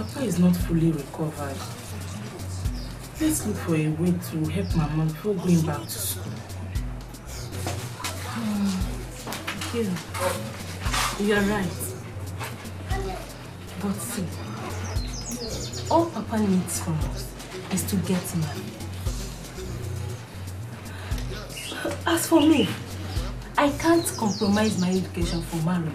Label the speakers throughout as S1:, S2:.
S1: Papa is not fully recovered. Let's look for a way to help Mama before going back to school. You're right. But see, all Papa needs from us is to get married. As for me, I can't compromise my education for marriage.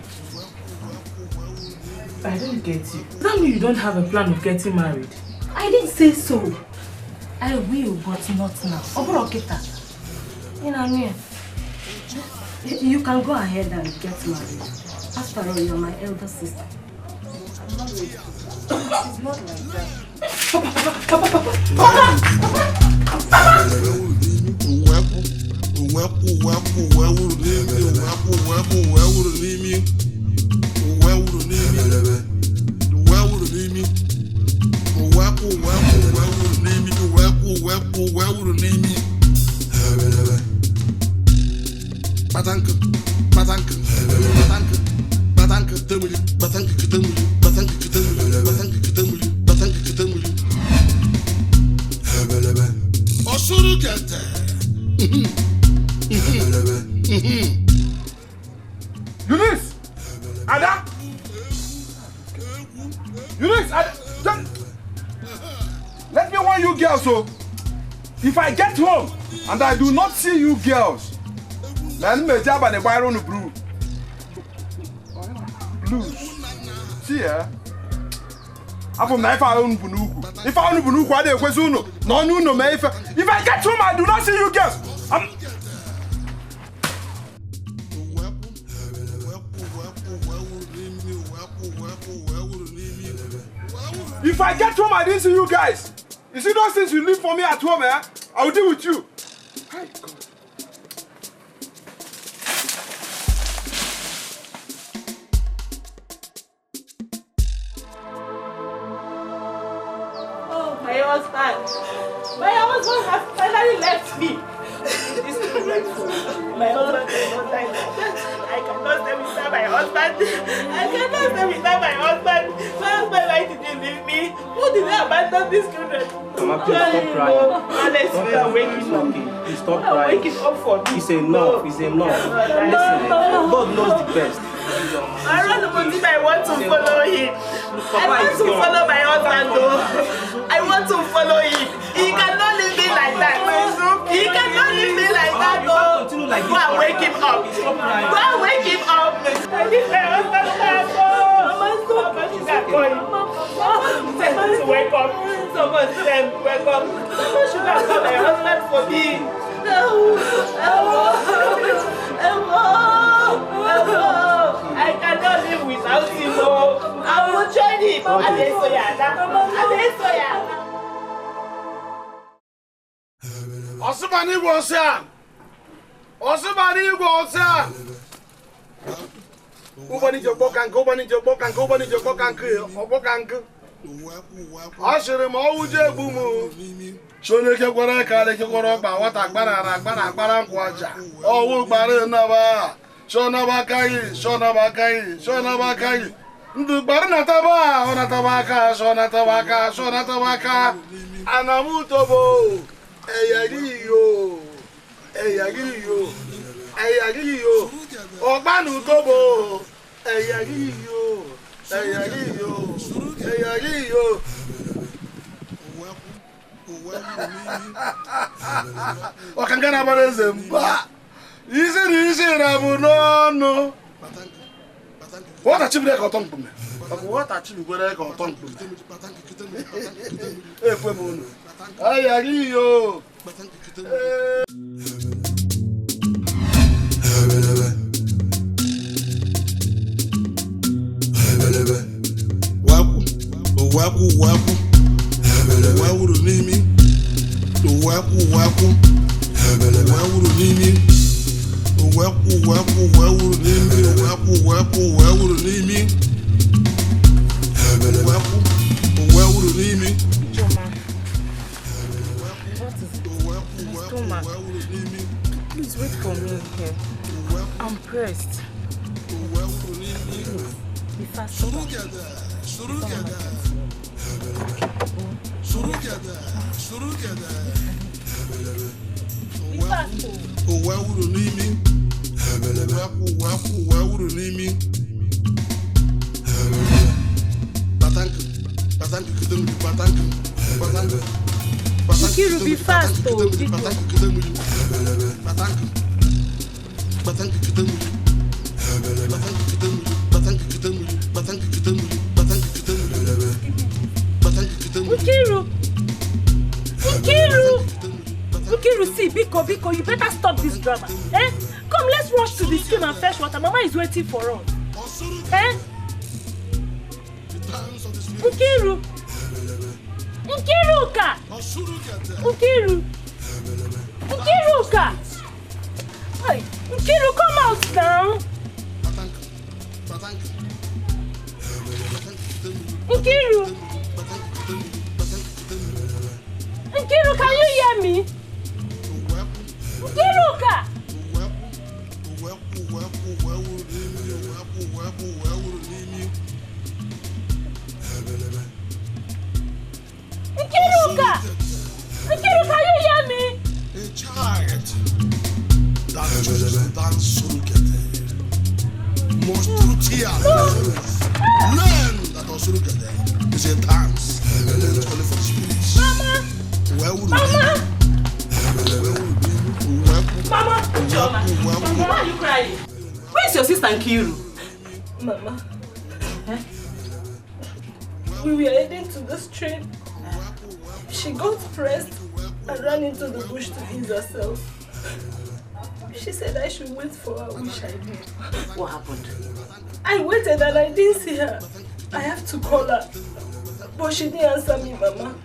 S1: I don't get you. Does that mean you don't have a plan of getting married? I didn't say so. I will, but not now. Oborokita. You know what I mean? You can go ahead and get married. After all, you're my elder sister. I'm not ready. It's not like that. Papa!
S2: Eunice! Ada! Eunice! Ada! Let me warn you girls, so if I get home and I do not see you girls, let me jab and buy on the blue. Blues. See ya. I'm from Naifa on Bunuku. If I own Bunuku, I don't know. No, if I get home, I do not see you girls. If I get home, I didn't see you guys. You see those things you leave for me at home, eh? I will deal with you. Hi, God.
S1: Oh, my husband. My husband has finally left me. It's too dreadful. My husband is not like that. I cannot stay without my husband. I cannot stay without my husband. My husband, why did you leave me? Who did I abandon these children?
S3: Mama, please stop crying.
S1: Alex, you are waking up.
S3: Please stop crying.
S1: Waking up for me.
S3: It's enough. It's enough. Listen, God knows the best.
S1: I don't know if I want to follow him. I want to follow my husband though. I want to follow him. He cannot leave me like that. He cannot leave me like that though. Go and wake him up. Go and wake him up. I need my husband back. Mama, she's not going. Tell him to wake up. Someone tell him to wake up. Mama should have got my husband for me. I cannot live without him. I will join him.
S2: Osubani was Ubani Jobokan. I should have always a boom. Shoneke gwara ka le kekoro gba wata gbara nkwaja owo gbara na ba shona ba kai ndu gbara na taba ona tabaka shona tabaka anamuto bo eyagiriyo ogbanu tobo eyagiriyo Wakangana bareze mba. Isi na bunono. What a chimney got on to me. What a chimney got on to me. If we moon. I agree yo. Waku. Why would you leave me? Waku. Why would you leave me? Waku. Why would you leave me? Waku. Why would you leave me? Waku. Why would you leave me?
S1: Stomach. Please wait for me here. I'm pressed. Please, be fast. Nkiru, be fast, though. Nkiru, see, Biko, you better stop this drama. Eh? Come, let's rush to the stream and fetch water. Mama is waiting for us. Eh? Nkiru! Nkiruka! Nkiruka! Hey, Nkiru, come out now! Nkiru! Nkiru, can you hear me? Nkiruka! Nkiruka! Nkiru, can you hear me?
S2: A child that just dance surugete must through tears learn that surugete is a dance only for spirits.
S1: Mama! Mama! Mama, why are you crying?
S4: Where's your sister Nkiru?
S1: Mama, we were heading to the street. She got pressed and ran into the bush to ease herself. She said I should wait for her, which I did.
S4: What happened?
S1: I waited and I didn't see her. I have to call her, but she didn't answer me, Mama.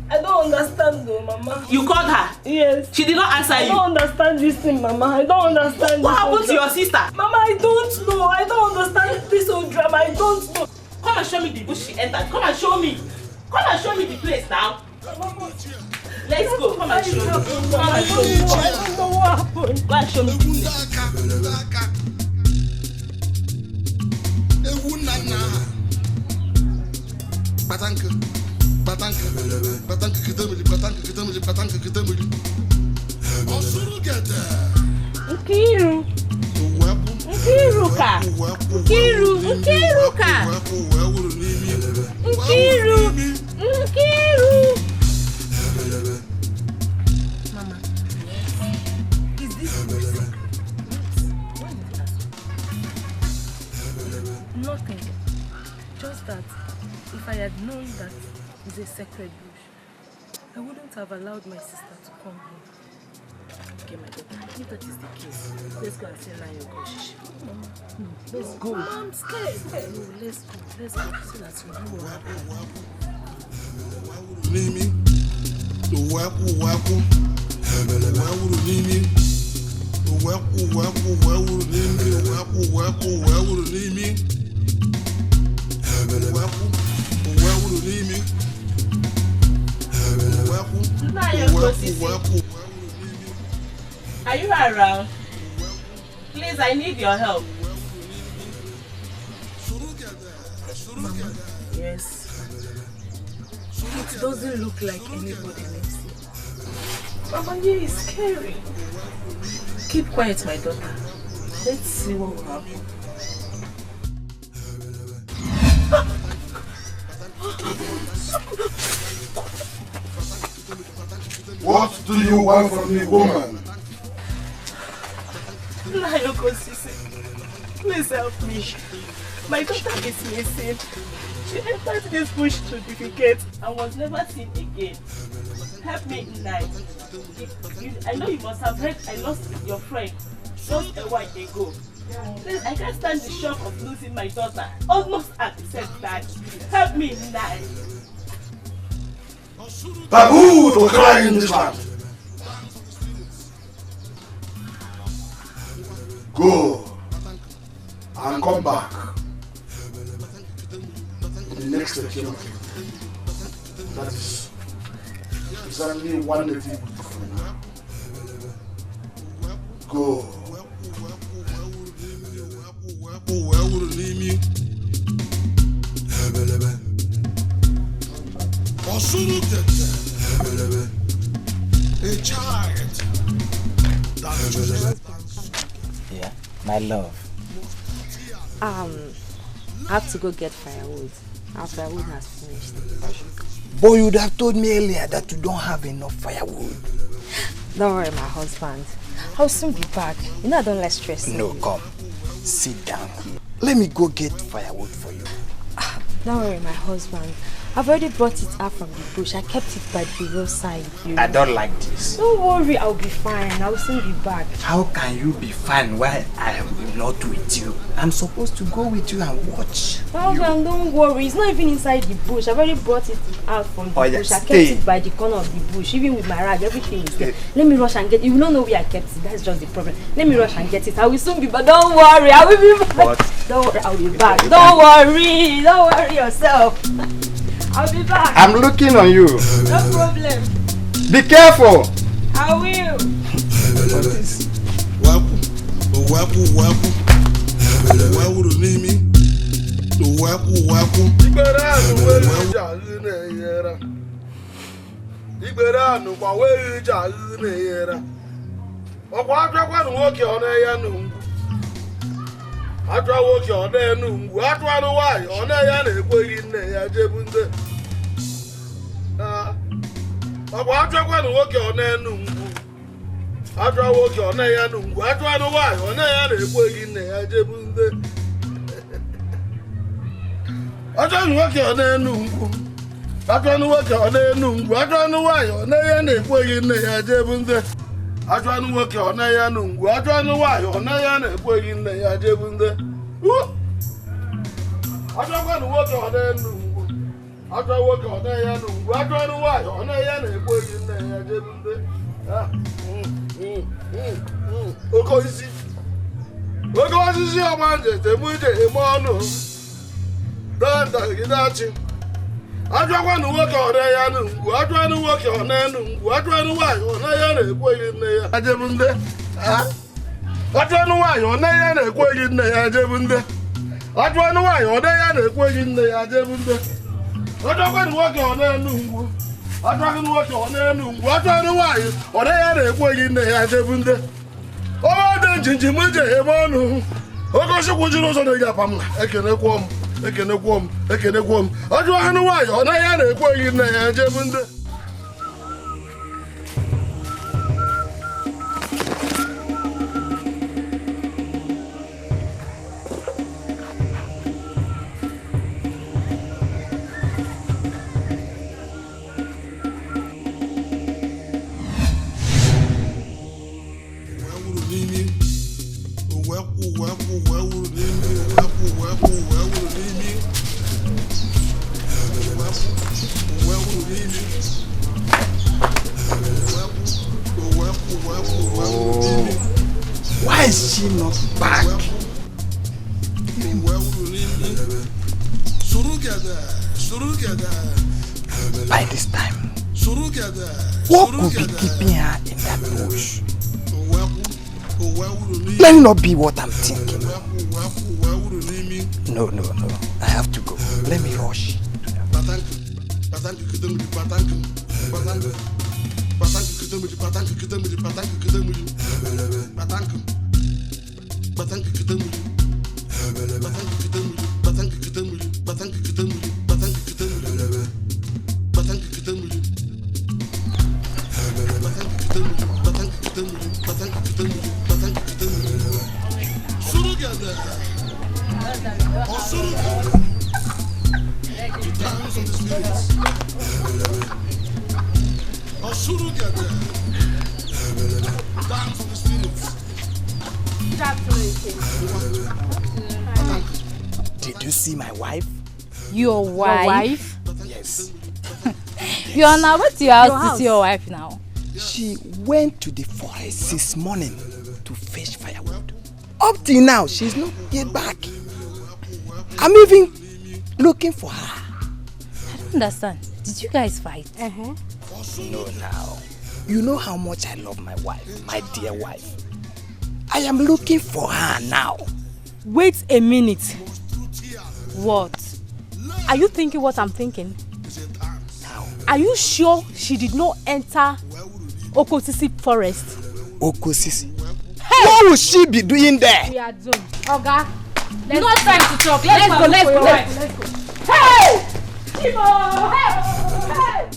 S1: I don't understand though, Mama.
S4: You called her?
S1: Yes.
S4: She did not answer you?
S1: I don't understand this thing, Mama. I don't understand
S4: What happened to your sister?
S1: Mama, I don't know. I don't understand this whole drama. I don't know.
S4: Come and show me the bush she entered. Come and show me. Come and show me the place now. Let's go. Come and show me. Come and show me.
S1: I don't know what happened.
S4: Go and show me the
S1: Nkiru. Nkiruka. Nkiruka. Nkiru.
S4: Mama.
S1: Is this nothing? Just that if I had known that it's a sacred bush, I wouldn't have allowed my sister to come home.
S4: Okay, my daughter, if that is the case, let's go and say now your gosh.
S1: Let's go. Mama, I'm scared.
S4: No, let's go. Let's go. So that you know what happened. Are you around? Please, I need your help.
S1: Mama.
S4: Yes.
S1: It doesn't look like anybody lives here. Mama, here is scary.
S4: Keep quiet, my daughter. Let's see what will happen.
S2: What do you want from me, woman?
S1: Please help me. My daughter is missing. She entered this bush to defecate and was never seen again. Help me tonight. I know you must have heard I lost your friend just a while ago. Please, I can't stand the shock of losing my daughter almost at the same time. Help me tonight.
S2: Taboo to cry in this land. Go and come back in the next occasion. That is exactly 1 native from now. Go.
S5: Yeah, my love.
S6: I have to go get firewood. Our firewood has finished.
S5: But you would have told me earlier that you don't have enough firewood.
S6: Don't worry, my husband. I'll soon be back. You know I don't like stress.
S5: No, come. Sit down here. Let me go get firewood for you.
S6: Don't worry, my husband. I've already brought it out from the bush. I kept it by the roadside.
S5: I don't like this.
S6: Don't worry, I'll be fine. I'll soon be back.
S5: How can you be fine while I am not with you? I'm supposed to go with you and watch.
S6: Husband, don't worry. It's not even inside the bush. I've already brought it out from the bush. I kept it by the corner of the bush. Even with my rag, everything is there. Let me rush and get it. You don't know where I kept it. That's just the problem. Let me rush and get it. I will soon be back. Don't worry. I will be back.
S5: What?
S6: Don't worry. I'll be back. Don't worry. Don't worry yourself. I'll be back.
S5: I'm looking on you.
S6: No problem.
S5: Be careful.
S6: I will.
S2: Atwa woke on there no atwa no why on ya na ekweghị nne ya jebunde atwa kwa no woke on there no atwa woke on ya no atwa no why on ya na ekweghị nne ya jebunde atwa no woke on there no atwa no woke on there no atwa no why on ya na ekweghị nne ya jebunde atwa no woke on ya no atwa no why on ya na ekweghị nne ya jebunde atwa kwa no woke on there no atwa woke on ya no atwa no why on ya na ekweghị nne ya jebunde okoisi ọmanje temuje emono danda gidachi atwa kwa no woke on ya no atwa no woke on ya no atwa no why on ya na ekweghị nne ya jebunde atwa no why on ya na ekweghị nne ya jebunde atwa no why on ya na ekweghị nne ya jebunde atwa kwa no woke on ya no atwa no woke on ya no atwa no why on ya na ekweghị nne ya jebunde o de njinjimuje emono ogoshikwu jiri ụzọ na ga pamna ekenekwo m atwa no why on ya na ekweghị nne ya jebunde.
S5: Why is she not back? By this time, what could be keeping her in that bush? Let me not be what I'm thinking. No. I have to go. Let me rush. Did you see my wife?
S7: Your wife?
S5: Yes.
S7: You are now going to your house to see your wife now.
S5: She went to the forest this morning to fetch firewood. Up till now, she's not yet back. I'm even looking for her.
S7: I don't understand. Did you guys fight?
S5: No, now. You know how much I love my wife, my dear wife. I am looking for her now.
S8: Wait a minute.
S7: What?
S8: Are you thinking what I'm thinking?
S5: Now.
S8: Are you sure she did not enter Okosisi forest?
S5: Okosisi? What will she be doing there?
S8: We are done. Oga,
S7: No time to talk. Let's go.
S8: Hey! Chimo! Hey!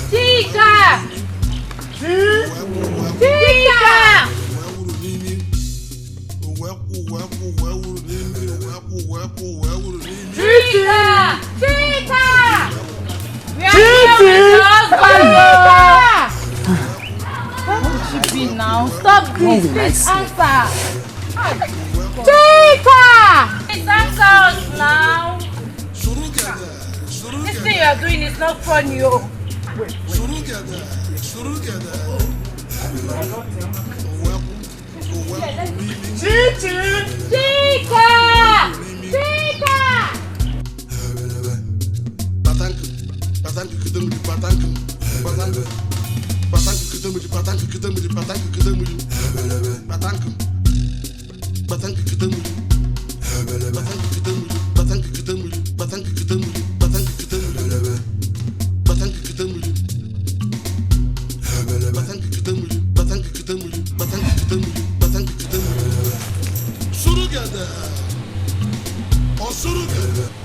S7: Dikeh! Now stop this. Please answer. Dikeh! Please answer us now. This thing you are doing is not funny, oh.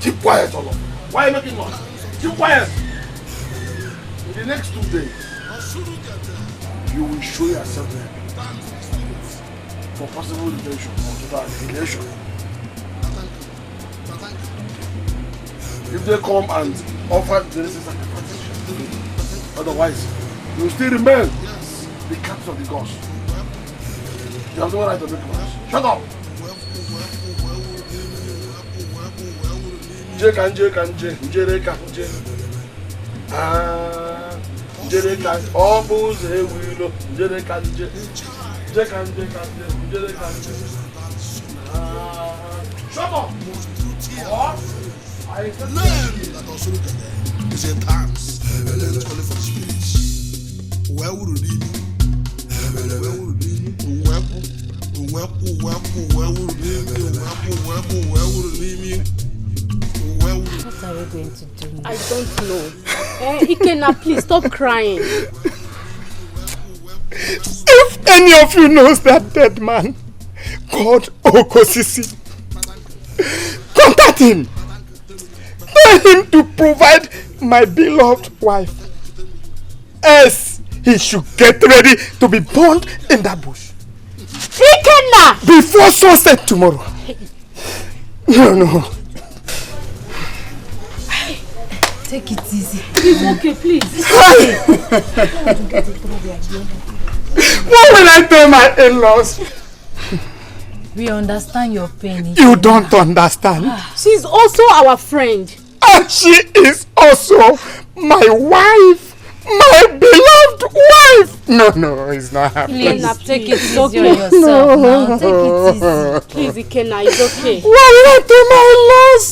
S2: Keep quiet, Olo. Why are you making noise? Keep quiet. In the next 2 days, you will show yourself there for possible detention or total annihilation. If they come and offer the necessary protection, otherwise, you will still remain the captain of the gods. You have no right to make noise. Shut up! Shut up! I it's a dance. It's only for the spirits. Where would it be? Where would it be? Where would it be?
S8: What are we going to do now? I don't know. Ikenna, please stop crying.
S5: If any of you knows that dead man called Okosisi, contact him. Tell him to provide my beloved wife. Else, he should get ready to be burned in that bush.
S8: Ikenna!
S5: Before sunset tomorrow. No.
S8: Take it easy. It's okay, please.
S5: What will I tell my in-laws?
S8: We understand your pain.
S5: You don't understand.
S8: She's also our friend.
S5: And she is also my wife. My beloved wife. No, it's not happening.
S8: Ikenna, take it easy on yourself now. Take it easy. Please, Ikenna, it's okay.
S5: What will I tell my in-laws?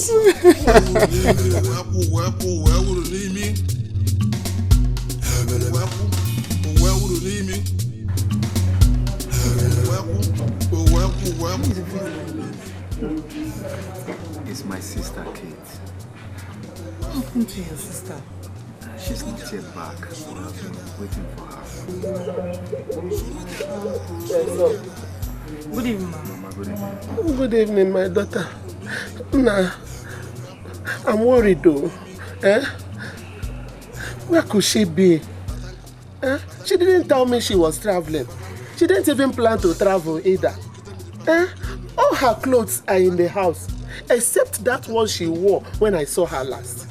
S9: It's my sister, Kate. What happened to your sister? She's not yet back. I've been waiting for her.
S3: Good evening,
S9: Mama. Good evening.
S3: Good evening, my daughter. Nah, I'm worried though. Where could she be? She didn't tell me she was traveling. She didn't even plan to travel either. All her clothes are in the house, except that one she wore when I saw her last.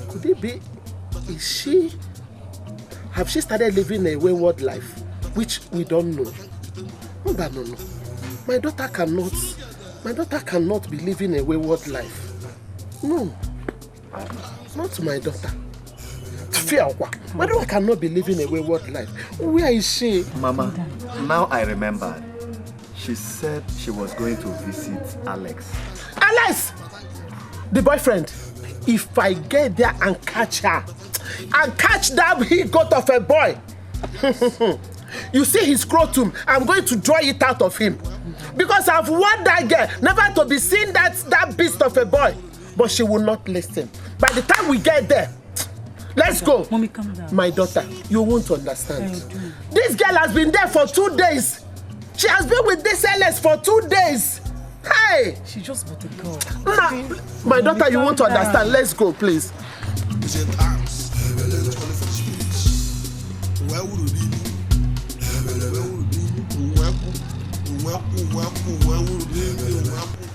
S3: Could it be? Have she started living a wayward life, which we don't know? But no. My daughter cannot be living a wayward life. No, not my daughter. My daughter cannot be living a wayward life. Where is she?
S9: Mama, now I remember. She said she was going to visit Alex.
S3: Alex! The boyfriend. If I get there and catch her, and catch that he-goat of a boy, you see his scrotum, I'm going to draw it out of him. Because I've warned that girl never to be seen that beast of a boy. But she will not listen. By the time we get there, Let's go.
S10: Mommy, calm down.
S3: My daughter, you won't understand. This girl has been there for 2 days. She has been with this LS for 2 days. Hey!
S10: She just bought a girl.
S3: Nah, my daughter, you won't understand. Let's go, please.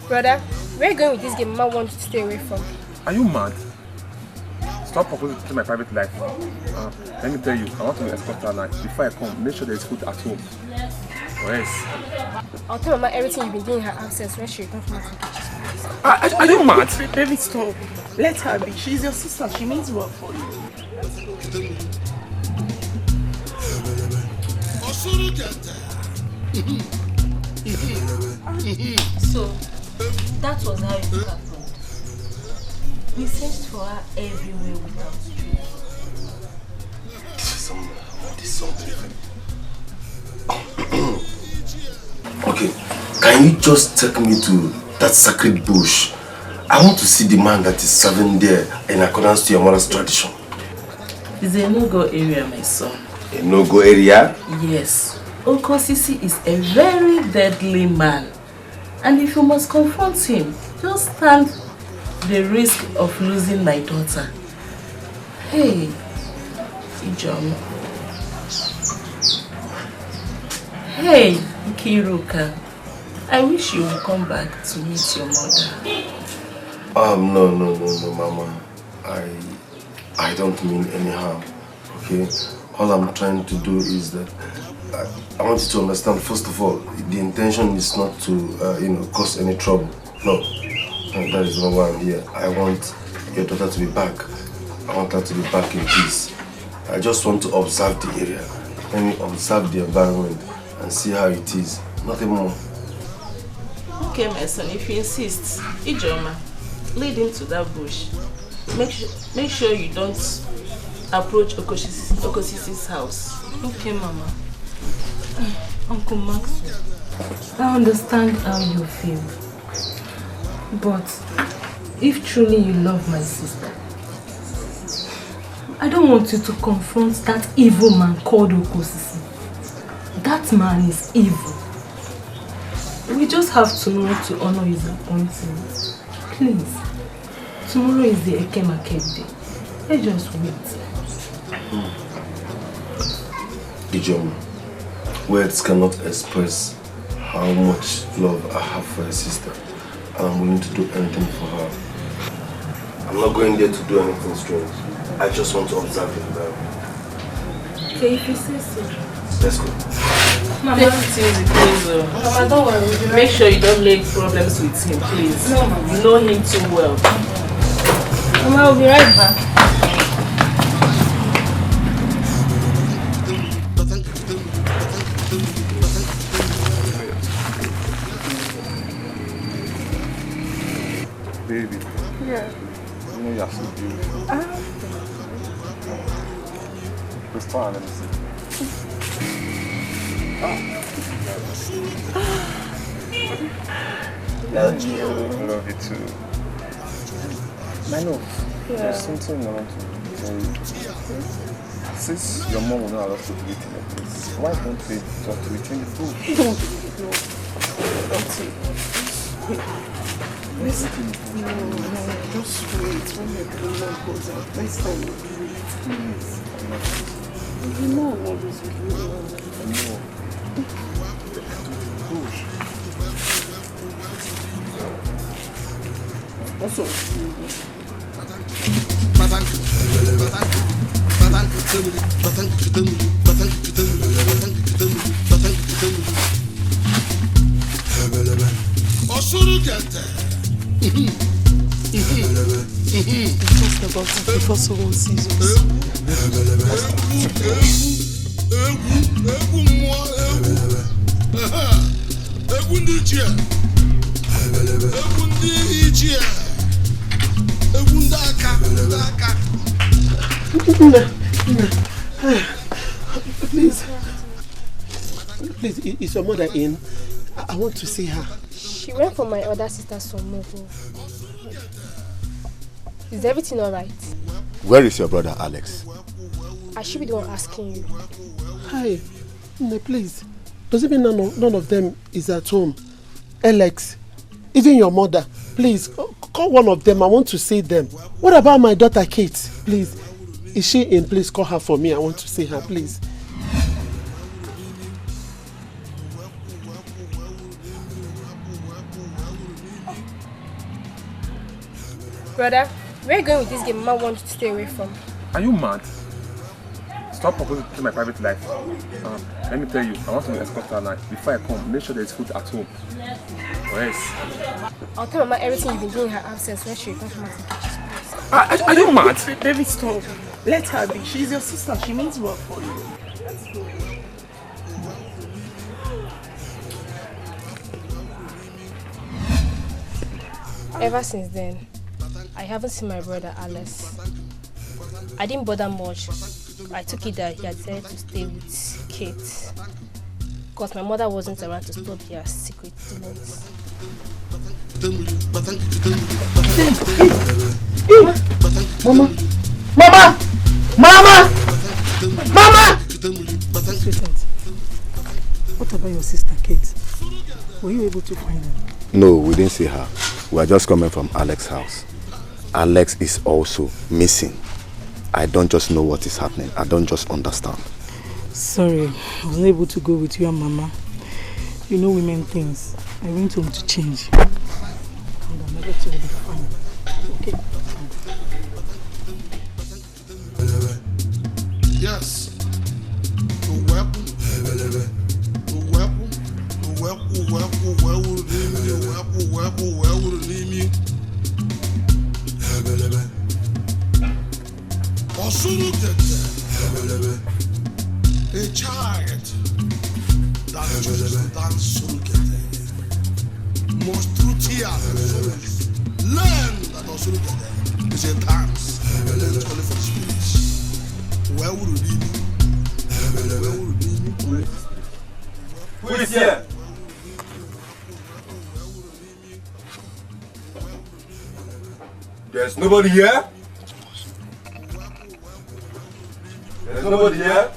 S11: Brother, where are you going with this game Mama wants you to stay away from?
S9: Are you mad? Stop proposing to my private life. Let me tell you, I want to escort her night. Before I come, make sure there is food at home. Or else.
S11: I'll tell Mama everything you've been doing in her absence when she returns from her vacation.
S9: Are you mad?
S1: Baby, stop. Let her be. She's your sister. She means well for you.
S4: So, that was how it happened. We searched for her everywhere without trace.
S12: This is something. Okay, can you just take me to that sacred bush? I want to see the man that is serving there in accordance to your mother's tradition.
S1: It's a no-go area, my son.
S12: A no-go area?
S1: Yes. Okosisi is a very deadly man. And if you must confront him, just stand the risk of losing my daughter. Hey, Ijom. Hey, Kiruka. I wish you would come back to meet your mother.
S12: No, Mama. I don't mean any harm, okay? All I'm trying to do is that I want you to understand, first of all, the intention is not to, cause any trouble. No, that is not why I'm here. I want your daughter to be back. I want her to be back in peace. I just want to observe the area. Let me observe the environment and see how it is. Nothing more.
S1: Okay, my son, if you insist, Ijoma, lead him to that bush. Make sure you don't approach Okosisi's house.
S4: Okay, Mama. Uncle Maxwell, I understand how you feel. But if truly you love my sister, I don't want you to confront that evil man called Okosisi. That man is evil. We just have tomorrow to honor his appointment. Please. Tomorrow is the Ekemake day. Let's just wait.
S12: Ijoma, words cannot express how much love I have for your sister. And I'm willing to do anything for her. I'm not going there to do anything strange. I just want to observe the environment.
S4: Okay, if you say so.
S12: Let's go.
S1: Mama, Mama, don't worry. Make sure you don't make problems with him, please.
S4: No, Mama.
S1: You know him too well.
S4: Mama, I'll be right back.
S9: Baby.
S11: Yeah.
S9: You know you're so beautiful. Let's try, let me see.
S11: Love you.
S9: I love you too. I know. There's something I want to tell you. Since your mom will not allow us to do it in a place, why don't we just return the food?
S1: Listen, no, just wait. When the cleaner goes out, next time we'll do it. Please. You know I'm always with you.
S9: I know. Push.
S1: Also, just about it before someone sees us.
S3: Please, is your mother in? I want to see her.
S11: She went for my other sister's son, Mogo. Is everything alright?
S10: Where is your brother Alex?
S11: I should be the one asking you.
S3: Hi, please. Does it mean none of them is at home? Alex, even your mother, please, call one of them. I want to see them. What about my daughter Kate? Please, is she in? Please call her for me. I want to see her, please.
S11: Brother, where are you going with this game Mama wants you to stay away from?
S9: Are you mad? Stop proposing to my private life. Let me tell you, I want to escort her now. Before I come, make sure there is food at home. Or else.
S11: I'll tell Mama everything you've been doing in her absence when she comes from her kitchen.
S9: Are you mad?
S1: Baby, stop. Let her be. She's your sister. She means well for you. Let's go.
S11: Ever since then, I haven't seen my brother Alex. I didn't bother much. I took it that he had decided to stay with Kate because my mother wasn't around to stop their secret dealings.
S3: Mama! Mama! Mama! Mama!
S13: Sweetheart, what about your sister Kate? Were you able to find her?
S10: No, we didn't see her. We are just coming from Alex's house. Alex is also missing. I don't just know what is happening. I don't just understand.
S13: Sorry, I wasn't able to go with you and Mama. You know women things. I went home to change. And I'm never to be fine. Okay?
S2: Yes. A child that most through tears learn that also is a dance. Let's call it for speech. Where would it be?
S12: Who is here? There's nobody here? There's nobody here?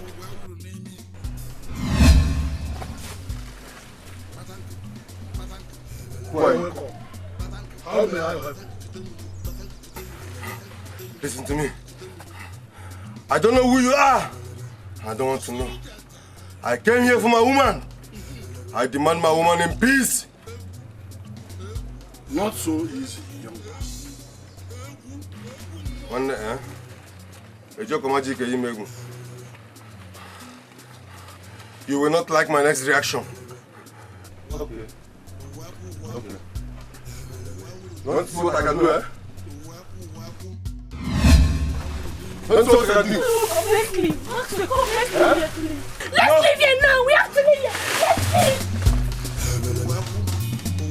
S12: Quiet.
S2: How may I help?
S12: Listen to me. I don't know who you are. I don't want to know. I came here for my woman. I demand my woman in peace.
S2: Not so easy, young man.
S12: One day, eh? You will not like my next reaction. Okay. Okay. Don't see what I can do, eh? Don't see what I can do.
S11: Let's leave. Let's leave here now. We have to leave here. Let's leave.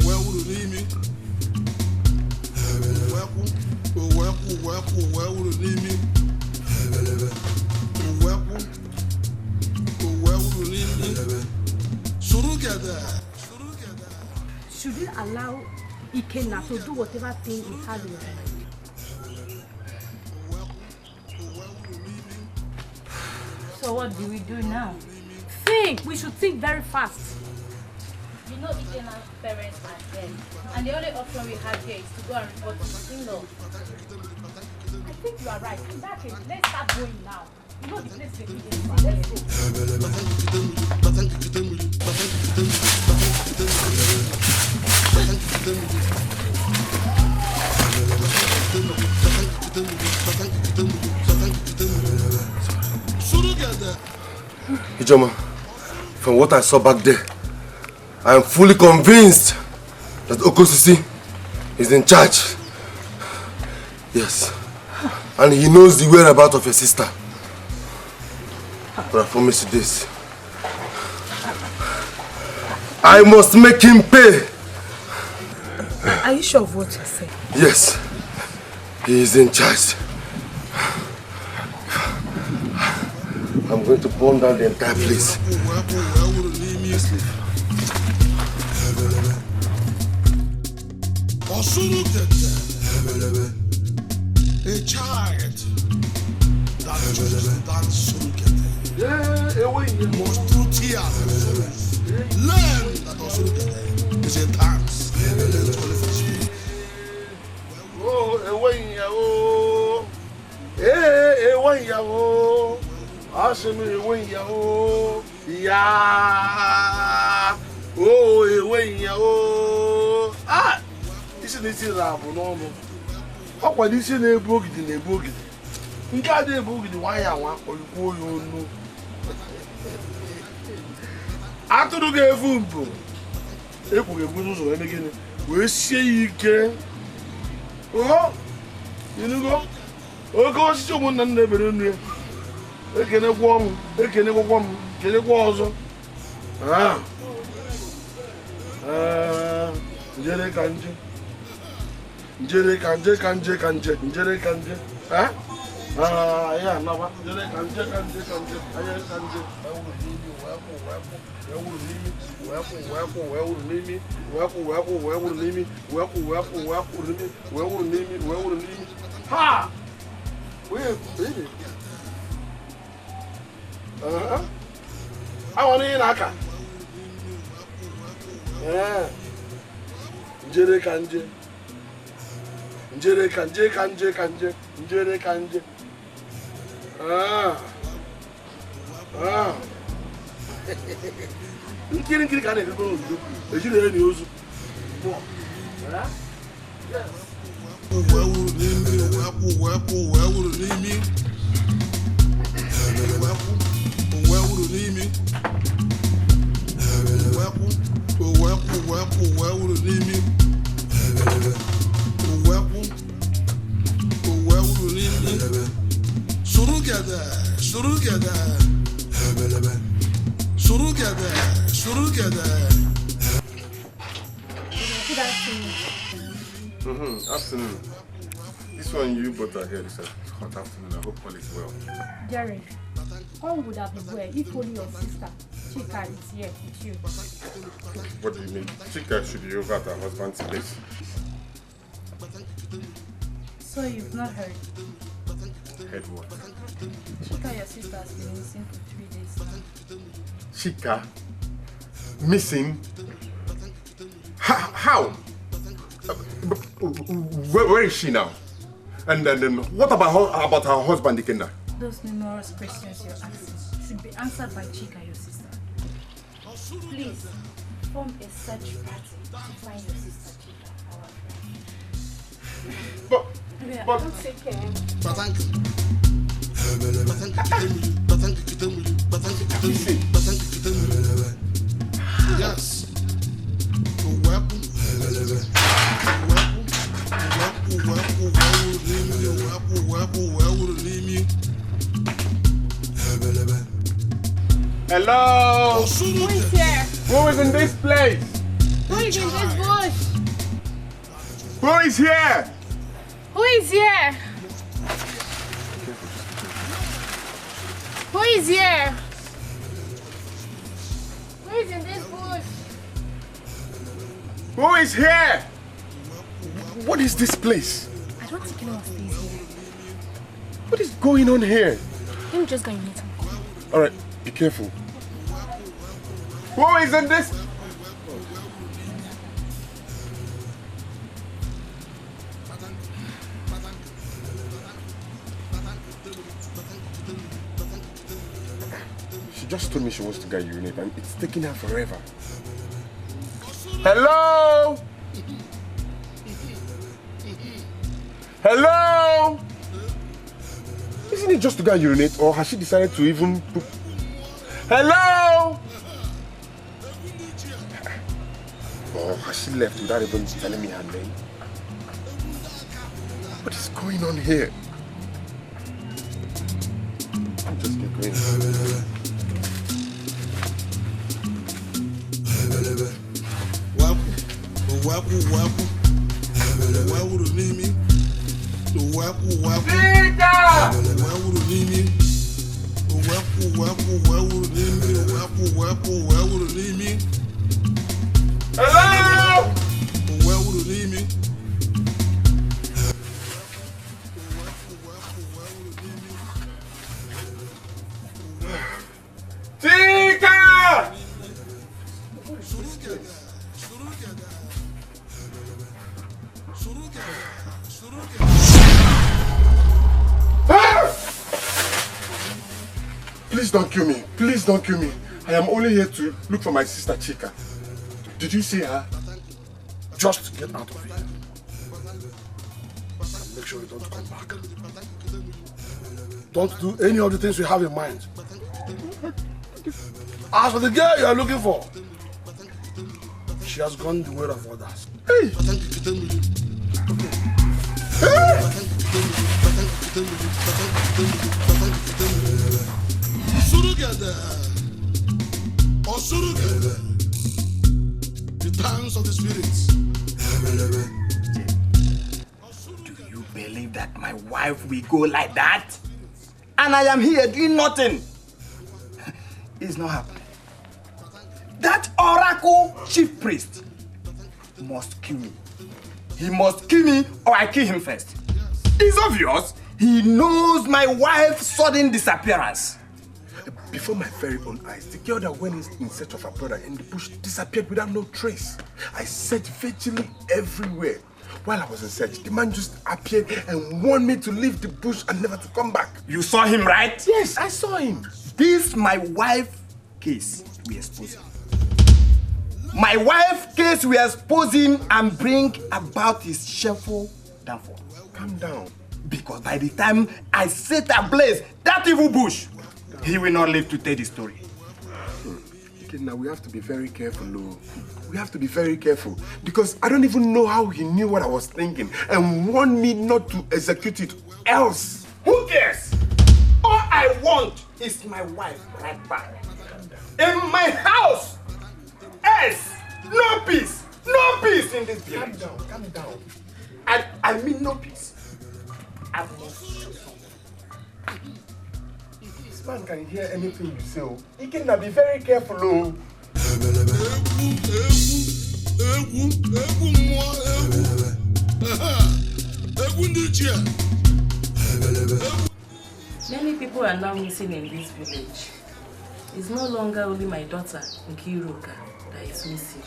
S2: Where would you leave me? Where would you leave me?
S8: Should we allow Ikenna to do whatever thing he has in his mind? So what do we do now? Think! We should think very fast.
S7: You know Ikenna's parents are dead. And the only option we have here is to go and report to in-law.
S8: I think you are right. In that case, let's start going now. You know the place they need. Let's go.
S12: Ijoma, from what I saw back there, I am fully convinced that Okosisi is in charge. Yes. And he knows the whereabouts of your sister. But I promise you this. I must make him pay.
S8: Are you sure of what you say?
S12: Yes. He is in charge. I'm going to burn down the entire place. Let's leave.
S2: A child Ọkwa n'isi na-ebu ogidi na-ebu ogidi. Nke a na-ebu ogidi nwanyị anwa kpọrọ ya onu. Atụrụ ga-efu mpụ. Ekwughị ebu n'ụzọ eme gịnị? Wee sie ya ike. Inugo? Oke osisi ụmụnna nna ebere nnu ya. Ekenekwa m, kenekwa ọzọ. Njere ka nje. Njere kanje. Ya naba. Njere kanje. Aya kanje. Ha! Wait, baby. I want to naka. Njere kanje. Nkiri ka na-ekekọ n'obodo. Ejiri ya n'ozu.
S7: Good afternoon.
S12: Afternoon. This one you both are here. It's a hot afternoon. I hope all is well.
S7: Jared, all would have been well if only your sister, Chika, is here with you.
S12: What do you mean? Chika should be over at her husband's place.
S7: So you've not heard?
S12: Heard what?
S7: Chika, your sister, has been missing for 3 days now.
S12: Chika? Missing? How? Where is she now? And then what about her husband, Dikeh?
S7: Those numerous questions you're asking should be answered by Chika, your sister. Please, form a search party to find your sister, Chika, our friend.
S12: But
S7: don't take care.
S2: Yes.
S12: Hello?
S7: Who is here?
S12: Who is in this place?
S7: Who is in this bush?
S12: Who is here?
S7: Who is here? Who is here? Who is in this bush?
S12: Who is here? What is this place?
S7: I don't think anyone stays here.
S12: What is going on here?
S7: Let me just go and meet him.
S12: Alright, be careful. Who is in this? She just told me she wants to get urinate and it's taking her forever. Hello? Hello? Isn't it just to go and urinate, or has she decided to even poop? Hello? Or has she left without even telling me her name? What is going on here? I'm just going. Hello?
S5: don't kill me. Please don't kill me. I am only here to look for my sister Chika. Did you see her?
S3: Just get out of here. And make sure you don't come back. Don't do any of the things you have in mind. As for the girl you are looking for, she has gone the way of others.
S5: Hey!
S2: The dance of the spirits.
S14: Do you believe that my wife will go like that? And I am here doing nothing. It's not happening. That oracle chief priest must kill me. He must kill me or I kill him first. It's obvious. He knows my wife's sudden disappearance.
S5: Before my very own eyes, the girl that went in search of her brother in the bush disappeared without no trace. I searched virtually everywhere. While I was in search, the man just appeared and warned me to leave the bush and never to come back.
S14: You saw him, right?
S5: Yes, I saw him.
S14: This my wife case we expose him. My wife case we expose him and bring about his shameful downfall.
S5: Calm down.
S14: Because by the time I set ablaze that evil bush, he will not live to tell the story.
S5: Okay, now we have to be very careful, Lou. We have to be very careful because I don't even know how he knew what I was thinking and warned me not to execute it else.
S14: Who cares? All I want is my wife right back. In my house! Else, no peace! No peace in this village.
S5: Calm down.
S14: I mean no peace. I must.
S5: This man can hear anything you say. He can be very careful, Lou.
S4: Many people are now missing in this village. It's no longer only my daughter, Nkiruka, that is missing.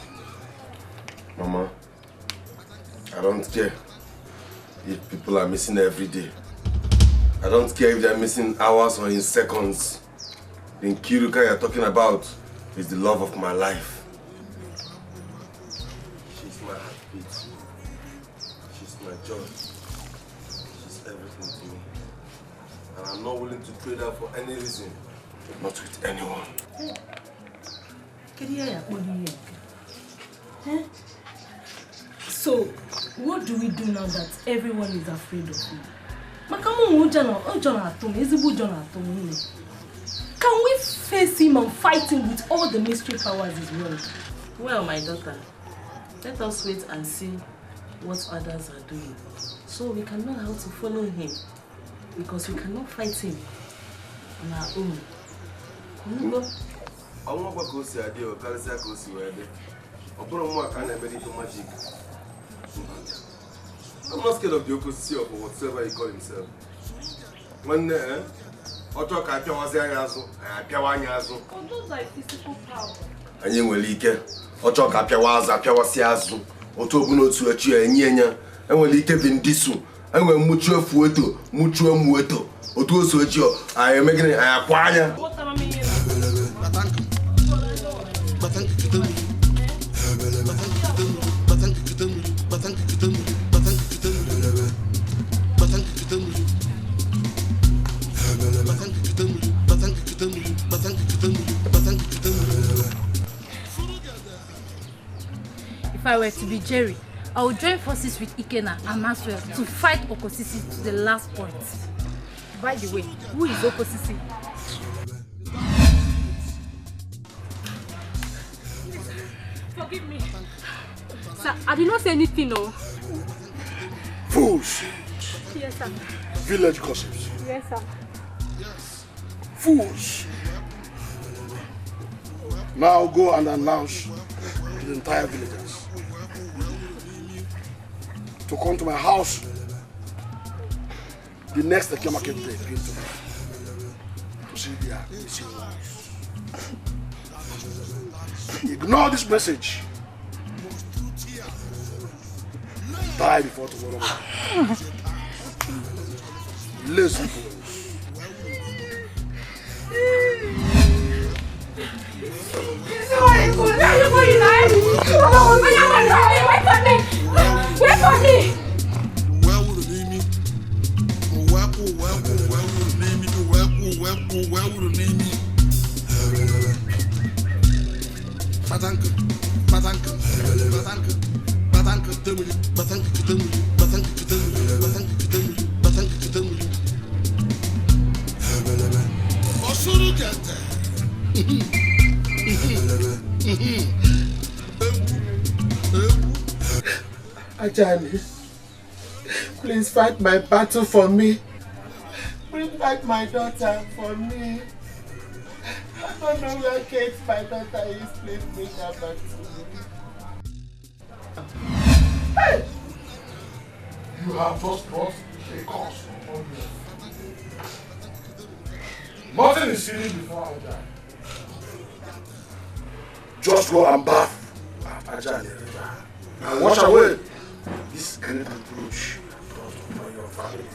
S12: Mama, I don't care if people are missing every day. I don't care if they're missing hours or in seconds. The Nkiruka you're talking about is the love of my life. She's my heartbeat. She's my joy. She's everything to me. And I'm not willing to trade her for any reason. Not with anyone.
S4: So, what do we do now that everyone is afraid of you? Can we face him and fight him with all the mystery powers as well? Well, my daughter, let us wait and see what others are doing, so we can know how to follow him, because we cannot fight him on our own.
S12: I'm not going to say I do or can't say I go see where they. I'm magic. I'm not scared of the Okosisi or whatever he call himself. When Ocho can tell us
S7: those are physical power.
S12: and you will leak Ocho Capiawaza, Piawasiazu, Otobuno to a chair and Yenya, and will leak in Disu, and when Mutua Fueto, Mutua Mueto, Oto Sojo, I am making it a acquire.
S7: If I were to be Jerry, I would join forces with Ikena and Maxwell to fight Okosisi to the last point. By the way, who is Okosisi? Forgive me. Sir, I did not say anything, no.
S3: Fools!
S7: Yes, sir.
S3: Village gossips.
S7: Yes, sir.
S3: Fools! Now go and announce to the entire villagers to come to my house the next Eke market day to see their missing ones. Ignore this message. Die before tomorrow. Lazy fools. Ajani, please fight my battle for me. Bring back my daughter for me. I don't know where Kate, my daughter, is. Please bring her back to me. Hey!
S2: You have just brought a curse upon me. Nothing is silly before Ajani. Just go and bath at Ajani River and wash away this great reproach brought upon your family.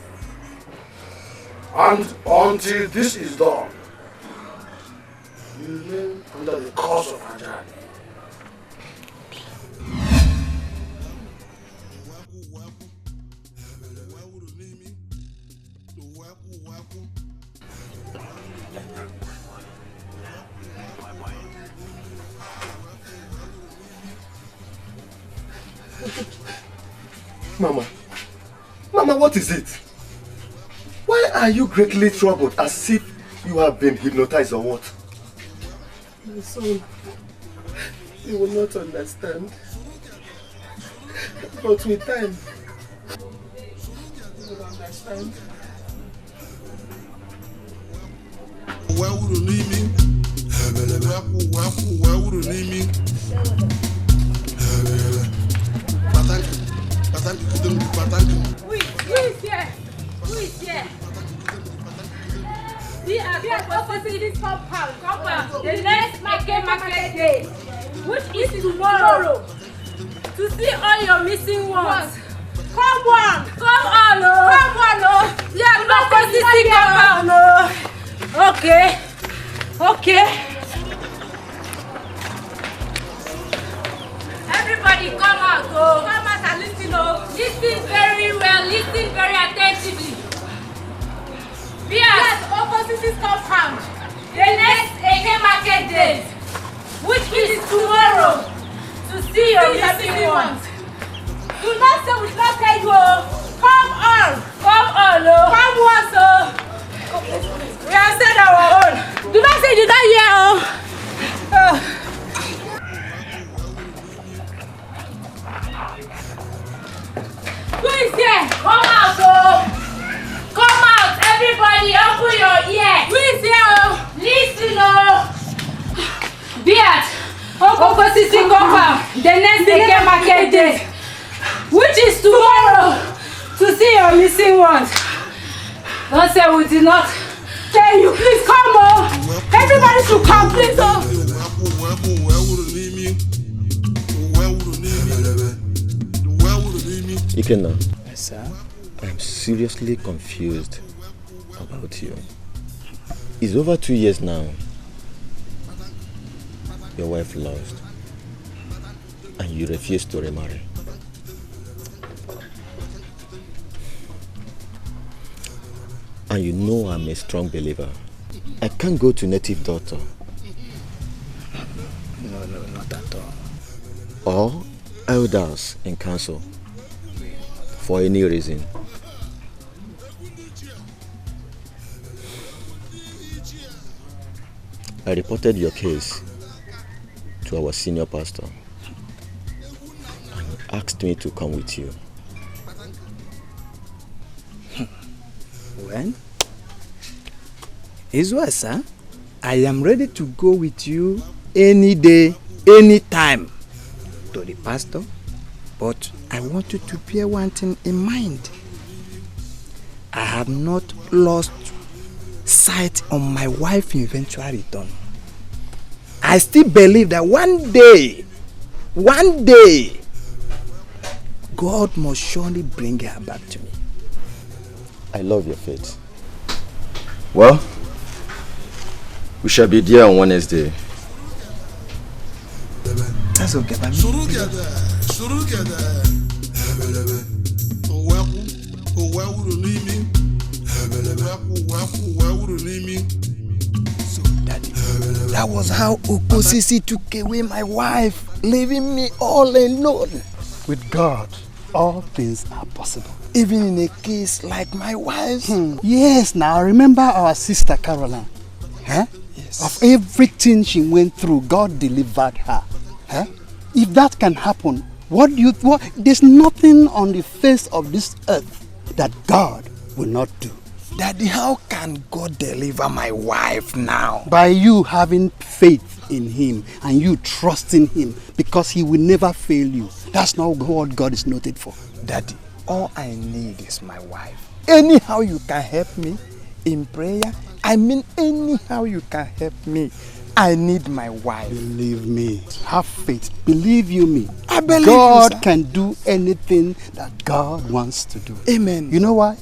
S2: And until this is done, you remain under the curse of Ajani.
S10: Mama, what is it? Why are you greatly troubled as if you have been hypnotized or what?
S3: My son, you will not understand. But with time, you will understand.
S2: Why would you need me? Why would you need me?
S8: Who is here? Who is here? We are opposite this compound. The next market day, which is tomorrow, to see all your missing ones. Come on, oh. We are opposite this compound. Okay. Everybody come out, oh. Come out and listen, oh. Listen very well, listen very attentively. We are opposite this compound. The next Eke market day, which is tomorrow, to see your missing ones. Do not say we did not tell you, oh. Come on, oh. Come once, oh. We have said our own. Do not say you did not hear, oh. Who is here? Come out, oh! Come out, everybody! Open your ear! Who is here, oh? Listen, oh! Beard! Opposite compound, the next Eke market day, which is tomorrow, to see your missing ones. Don't say we did not tell you. Please come, oh! Everybody should come, please, oh!
S10: Ikenna.
S15: Yes, sir.
S10: I'm seriously confused about you. It's over 2 years now. Your wife lost, and you refuse to remarry. And you know I'm a strong believer. I can't go to native daughter.
S15: No, not at all.
S10: Or elders in council. For any reason. I reported your case to our senior pastor and he asked me to come with you.
S15: When? Is well, sir. I am ready to go with you any day, any time to the pastor. But I want you to bear one thing in mind. I have not lost sight on my wife's eventual return. I still believe that one day, God must surely bring her back to me.
S10: I love your faith. Well, we shall be there on Wednesday.
S15: That's okay, baby. Daddy. That was how Okosisi took away my wife, leaving me all alone.
S5: With God, all things are possible.
S15: Even in a case like my wife's.
S5: Yes, now remember our sister Caroline. Huh?
S15: Yes.
S5: Of everything she went through, God delivered her. Huh? If that can happen, there's nothing on the face of this earth that God will not do.
S15: Daddy, how can God deliver my wife now?
S5: By you having faith in him and you trusting him, because he will never fail you. That's not what God is noted for.
S15: Daddy, all I need is my wife. Anyhow you can help me in prayer. I mean, anyhow you can help me. I need my wife.
S5: Believe me. Have faith. Believe you me.
S15: I believe
S5: God
S15: you, sir.
S5: can do anything that God wants to do.
S15: Amen.
S5: You know why?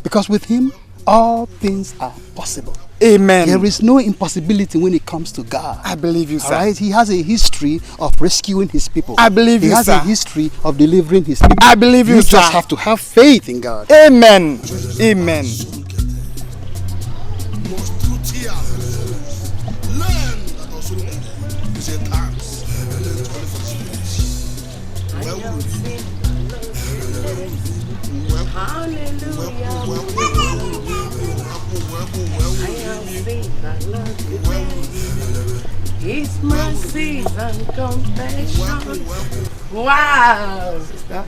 S5: Because with him, all things are possible.
S15: Amen.
S5: There is no impossibility when it comes to God.
S15: I believe you, sir.
S5: All right? He has a history of rescuing his people.
S15: I believe you, sir.
S5: He has a history of delivering his people.
S15: I believe you, sir.
S5: You just have to have faith in God.
S15: Amen. Amen.
S1: His mercies and compassion. Wow!
S15: Sister,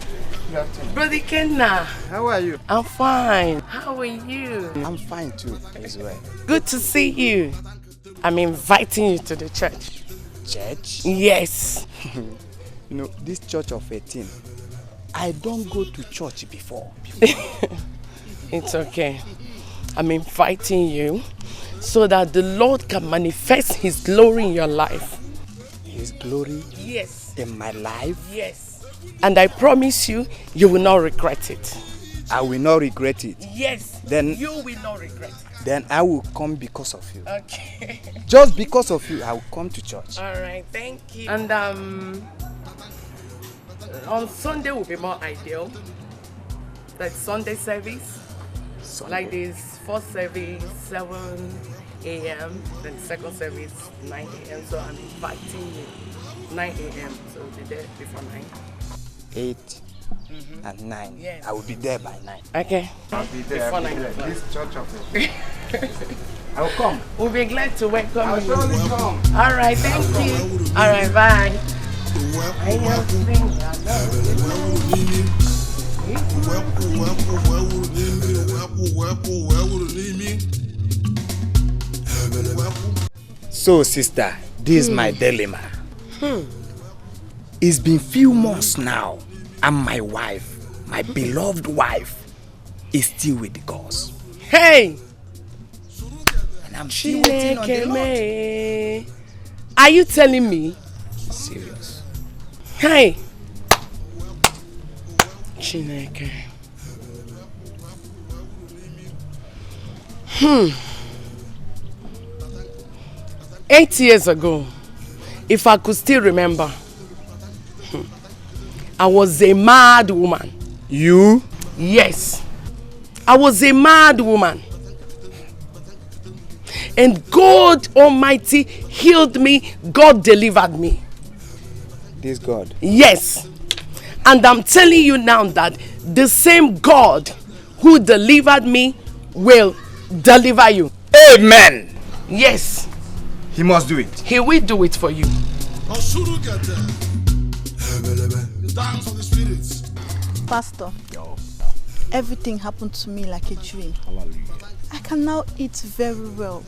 S1: Brother Kenna.
S15: How are you?
S1: I'm fine. How are you?
S15: I'm fine too, as well.
S1: Good to see you. I'm inviting you to the church.
S15: Church?
S1: Yes.
S15: You know, this church of 18, I don't go to church before.
S1: It's okay. I'm inviting you so that the Lord can manifest his glory in your life.
S15: His glory?
S1: Yes.
S15: In my life?
S1: Yes. And I promise you, you will not regret it.
S15: I will not regret it.
S1: Yes.
S15: Then
S1: you will not regret it.
S15: Then I will come because of you.
S1: Okay.
S15: Just because of you, I will come to church.
S1: All right, thank you. And on Sunday will be more ideal. Like Sunday service.
S15: Sunday.
S1: Like this first service 7 a.m. then second service 9 a.m. So I'm inviting you 9 a.m. So be there before 9.
S15: 8 and 9.
S1: Yes.
S15: I will be there by 9.
S1: Okay.
S15: I'll be there.
S1: Before
S15: I'll be
S1: 9
S15: there.
S1: o'clock.
S15: This church of it. I will come.
S1: We'll be glad to welcome
S15: I'll
S1: you.
S15: surely come.
S1: All right, thank you. All right, bye.
S15: So, sister, this is my dilemma. It's been few months now, and my wife, my beloved wife, is still with the gods.
S1: Hey!
S15: And I'm still waiting on the Lord.
S1: Are you telling me?
S15: Serious.
S1: Hey! Chineke. 8 years ago, if I could still remember, I was a mad woman.
S15: You?
S1: Yes. I was a mad woman. And God Almighty healed me. God delivered me.
S15: This God?
S1: Yes. And I'm telling you now that the same God who delivered me will deliver you.
S15: Amen.
S1: Yes.
S15: He must do it.
S1: He will do it for you.
S7: Pastor, everything happened to me like a dream. I can now eat very well.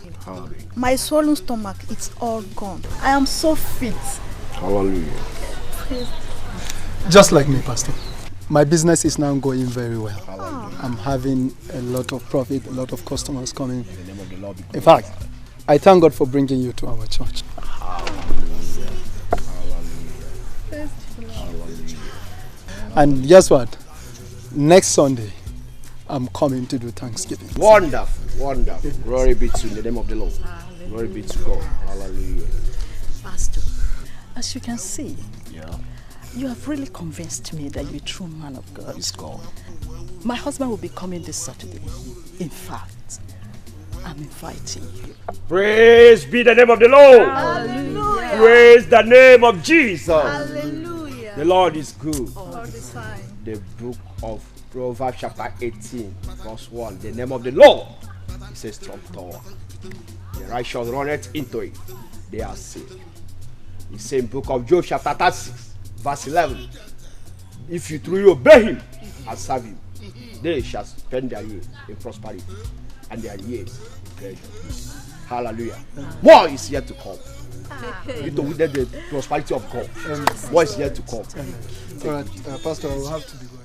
S7: My swollen stomach, it's all gone. I am so fit.
S10: Hallelujah.
S5: Just like me, Pastor. My business is now going very well. I'm having a lot of profit, a lot of customers coming. In fact, I thank God for bringing you to our church. And guess what? Next Sunday, I'm coming to do Thanksgiving.
S16: Wonderful, wonderful. Glory be to the name of the Lord. Glory be to God. Hallelujah.
S17: Pastor, as you can see, you have really convinced me that you're a true man of God.
S16: It's God.
S17: My husband will be coming this Saturday. In fact, I'm inviting you.
S16: Praise be the name of the Lord.
S7: Hallelujah.
S16: Praise the name of Jesus.
S7: Hallelujah.
S16: The Lord is good.
S7: All the time.
S16: The book of Proverbs chapter 18 verse 1. The name of the Lord is a strong tower. The righteous runneth into it. They are saved. The same book of Job chapter 36 verse 11. If you truly obey him and serve him, they shall spend their years in prosperity and their years in pleasure. Hallelujah. More is yet to come. You to witness the prosperity of God. More is yet to come.
S5: All right, Pastor, I will have to be going.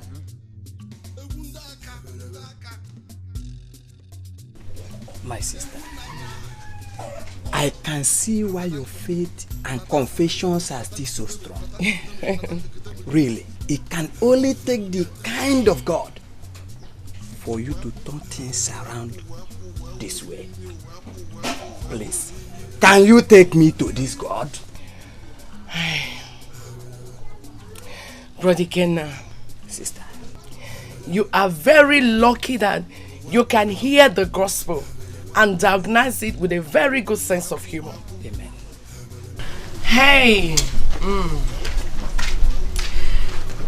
S15: My sister, I can see why your faith and confessions are still so strong. Really, it can only take the kind of God for you to turn things around this way. Please, can you take me to this God?
S1: Brother Kenna,
S15: sister,
S1: you are very lucky that you can hear the gospel and diagnose it with a very good sense of humor.
S15: Amen.
S1: Hey,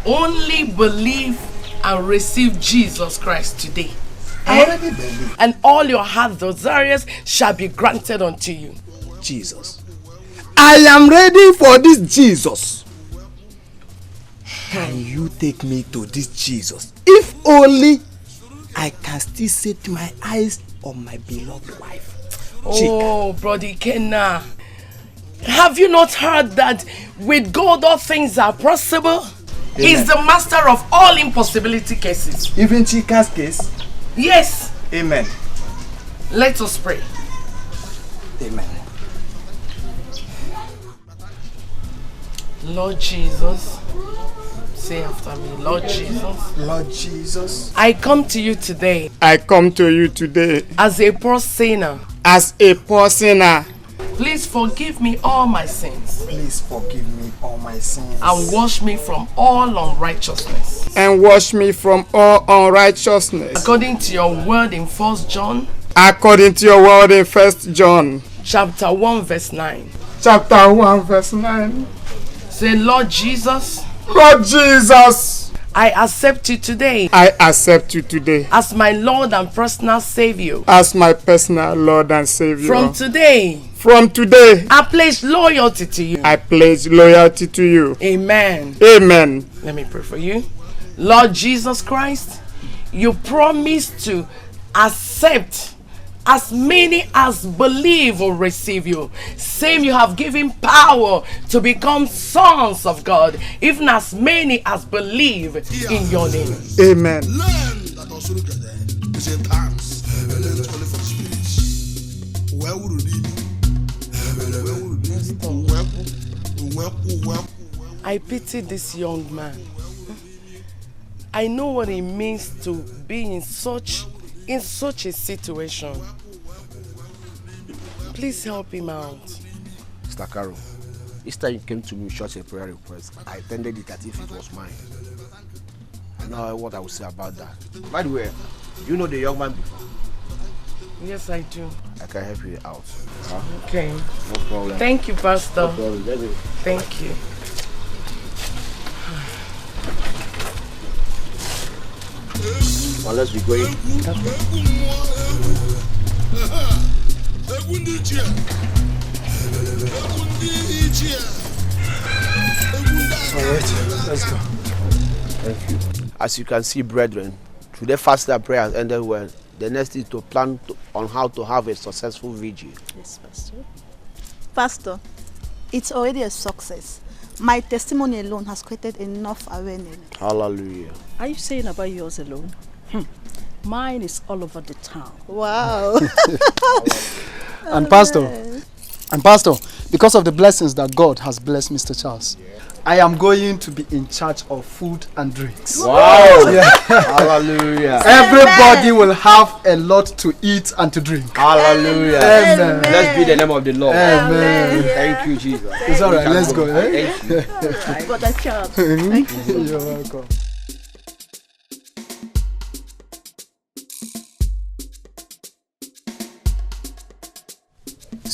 S1: only believe and receive Jesus Christ today.
S15: I already believe.
S1: And all your heart desires shall be granted unto you.
S15: Jesus. I am ready for this Jesus. Can you take me to this Jesus? If only I can still set my eyes on my beloved wife.
S1: Oh, Brother Kenna, have you not heard that with God all things are possible?
S15: Amen.
S1: He's the master of all impossibility cases.
S15: Even Chika's case?
S1: Yes.
S15: Amen.
S1: Let us pray.
S15: Amen.
S1: Lord Jesus, say after me, Lord Jesus.
S15: Lord Jesus,
S1: I come to you today.
S5: I come to you today
S1: as a poor sinner.
S5: As a poor sinner.
S1: Please forgive me all my sins.
S15: Please forgive me all my sins.
S1: And wash me from all unrighteousness.
S5: And wash me from all unrighteousness.
S1: According to your word in 1 John.
S5: According to your word in 1 John.
S1: Chapter 1 verse 9.
S5: Chapter 1 verse 9.
S1: Say, Lord Jesus.
S5: Lord Jesus.
S1: I accept you today.
S5: I accept you today.
S1: As my Lord and personal Savior.
S5: As my personal Lord and Savior.
S1: From today.
S5: From today.
S1: I pledge loyalty to you.
S5: I pledge loyalty to you.
S1: Amen.
S5: Amen.
S1: Let me pray for you. Lord Jesus Christ, you promised to accept as many as believe or receive you. Same you have given power to become sons of God, even as many as believe in your name.
S5: Amen.
S1: I pity this young man. I know what it means to be in such a situation. Please help him out.
S16: Mr. Carol, each time you came to me with such a prayer request, I attended it as if it was mine. I know what I will say about that. By the way, you know the young man before?
S1: Yes, I do.
S16: I can help you out. Huh?
S1: Okay.
S16: No problem.
S1: Thank you, Pastor.
S16: No problem.
S1: Thank you.
S16: Unless we go in.
S5: Alright, let's go.
S16: Thank you. As you can see, brethren, today fasting and prayer has ended well. The next is to plan on how to have a successful vigil.
S7: Yes, Pastor. Pastor, it's already a success. My testimony alone has created enough awareness.
S16: Hallelujah.
S17: Are you saying about yours alone? Mine is all over the town.
S7: Wow.
S18: And Pastor, because of the blessings that God has blessed Mr. Charles, I am going to be in charge of food and drinks.
S16: Wow. Yeah. Hallelujah.
S18: Everybody will have a lot to eat and to drink.
S16: Hallelujah.
S18: Amen.
S16: Blessed be the name of the Lord.
S18: Amen.
S16: Thank you, Jesus.
S18: It's all right. Let's go.
S16: Thank you.
S7: Brother Charles. Thank you.
S18: You're welcome.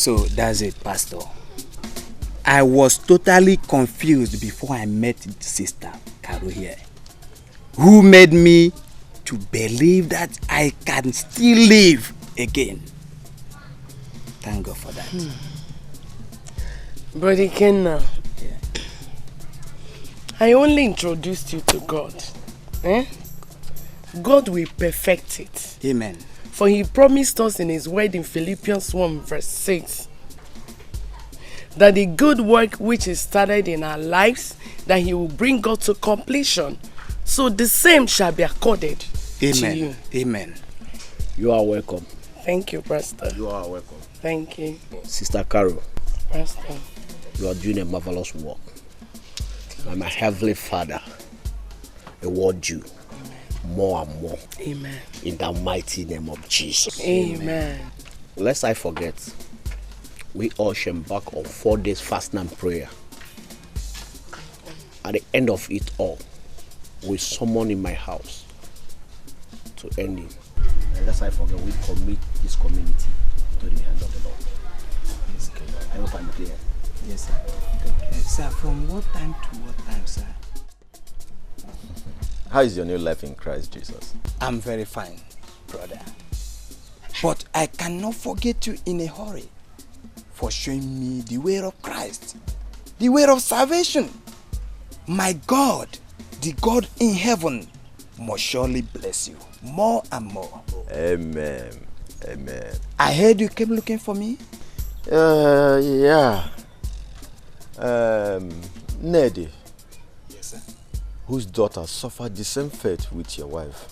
S15: So that's it, Pastor. I was totally confused before I met Sister Caro here, who made me to believe that I can still live again. Thank God for that.
S1: Brother Kenna, I only introduced you to God. God will perfect it.
S15: Amen.
S1: For he promised us in his word in Philippians 1 verse 6 that the good work which is started in our lives, that he will bring God to completion. So the same shall be accorded to you.
S15: Amen.
S16: You are welcome.
S1: Thank you, Pastor.
S16: You are welcome.
S1: Thank you.
S16: Sister Caro,
S1: Pastor.
S16: you are doing a marvelous work. And my Heavenly Father reward you more and more.
S1: Amen.
S16: In the mighty name of Jesus.
S1: Amen.
S16: Lest I forget, we all shall embark on 4 days fasting and prayer. At the end of it all, with someone in my house to end it. And lest I forget, we commit this community to the hand of the Lord.
S15: Yes,
S16: I hope I'm clear.
S15: Yes, sir. Sir, from what time to what time, sir?
S10: How is your new life in Christ Jesus?
S15: I'm very fine, brother. But I cannot forget you in a hurry for showing me the way of Christ, the way of salvation. My God, the God in heaven, must surely bless you more and more.
S10: Amen. Amen.
S15: I heard you came looking for me.
S10: Yeah. Nedi.
S15: Yes, sir.
S10: Whose daughter suffered the same fate with your wife,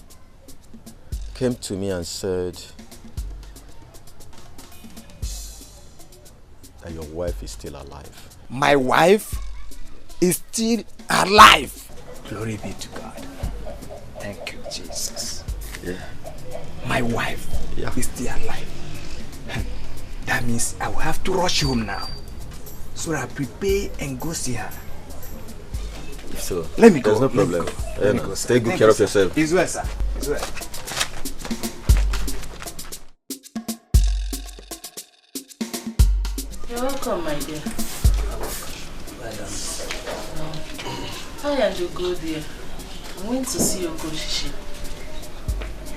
S10: came to me and said that your wife is still alive.
S15: My wife is still alive. Glory be to God. Thank you, Jesus.
S10: Yeah.
S15: My wife is still alive. That means I will have to rush home now. So I prepare and go see her.
S10: So
S15: let me go.
S10: There's no problem.
S15: Let me go, sir.
S10: Take good
S15: Thank
S10: care
S15: you,
S10: of yourself.
S15: It's well, sir. It's well.
S1: You're welcome, my dear. How are you go there? I went to see Okoshishi.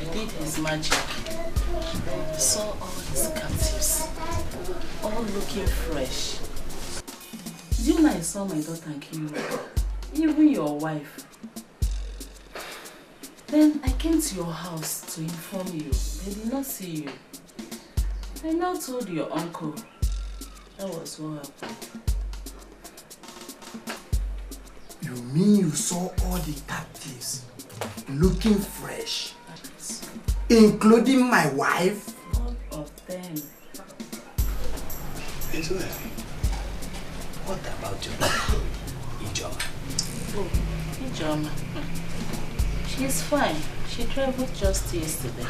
S1: He did his magic. He saw all his captives, all looking fresh. Do you know I saw my daughter Kiru? Even your wife. Then I came to your house to inform you. They did not see you. I now told your uncle. That was what happened.
S15: You mean you saw all the captives looking fresh, including my wife?
S1: All of them.
S15: It's well. What about your wife, Ijoma?
S1: Oh, Ijoma. She's fine. She traveled just yesterday.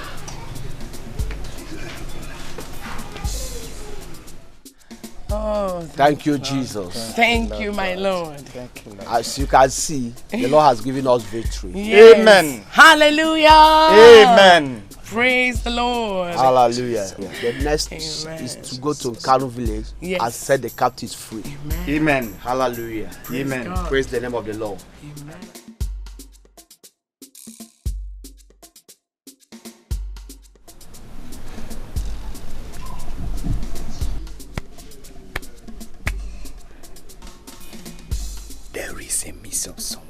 S1: Oh,
S16: thank you, Jesus.
S1: Thank you, my Lord.
S16: Thank you, Lord. As you can see, the Lord has given us victory.
S1: Yes.
S16: Amen.
S1: Hallelujah.
S16: Amen.
S1: Praise the Lord.
S16: Hallelujah. The next is to go to Kano village and set the captives free.
S1: Amen.
S16: Amen. Hallelujah.
S1: Praise
S16: Amen.
S1: God.
S16: Praise the name of the Lord.
S1: Amen.
S15: There is a mix-up somewhere.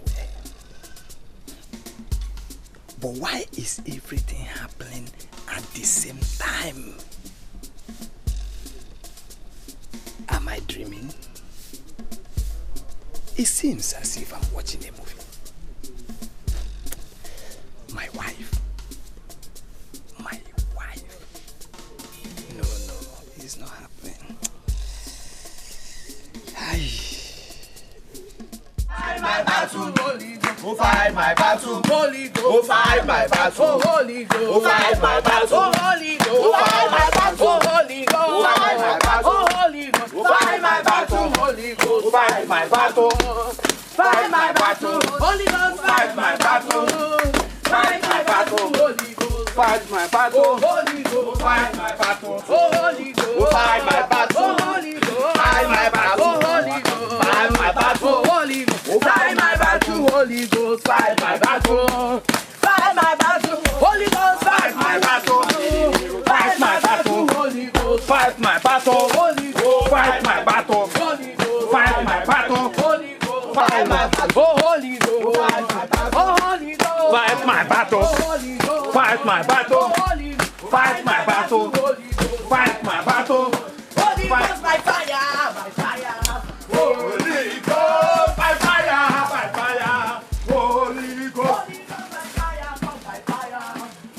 S15: But why is everything happening at the same time? Am I dreaming? It seems as if I'm watching a movie. My wife. My wife. No, it's not happening.
S14: My battle, Holy Ghost. Go fight my battle, Holy Ghost. Go fight my battle, Holy Ghost. Go fight my battle, Holy Ghost. Go fight my battle, Holy Ghost. Go fight my battle, Holy Ghost. Go fight my battle, Holy Ghost. Fight my battle. Fight my battle, Holy Ghost. Fight my battle. Fight my battle, Holy Ghost. Fight my battle, Holy Ghost. Fight my battle, Holy Ghost. Fight my battle.
S1: Holy Ghost, fight my battle. Fight my battle. Holy Ghost, fight my battle. Fight my battle. Holy Ghost, fight my battle. Holy Ghost, fight my battle. Holy Ghost, fight my battle. Holy Ghost, fight my battle. Oh Holy Ghost, fight my battle. Oh Holy Ghost, fight my battle. Fight my battle. Fight my battle. Fight my battle. Holy Ghost by fire, by fire. Holy Ghost by fire, by fire. Holy Ghost by fire, by fire.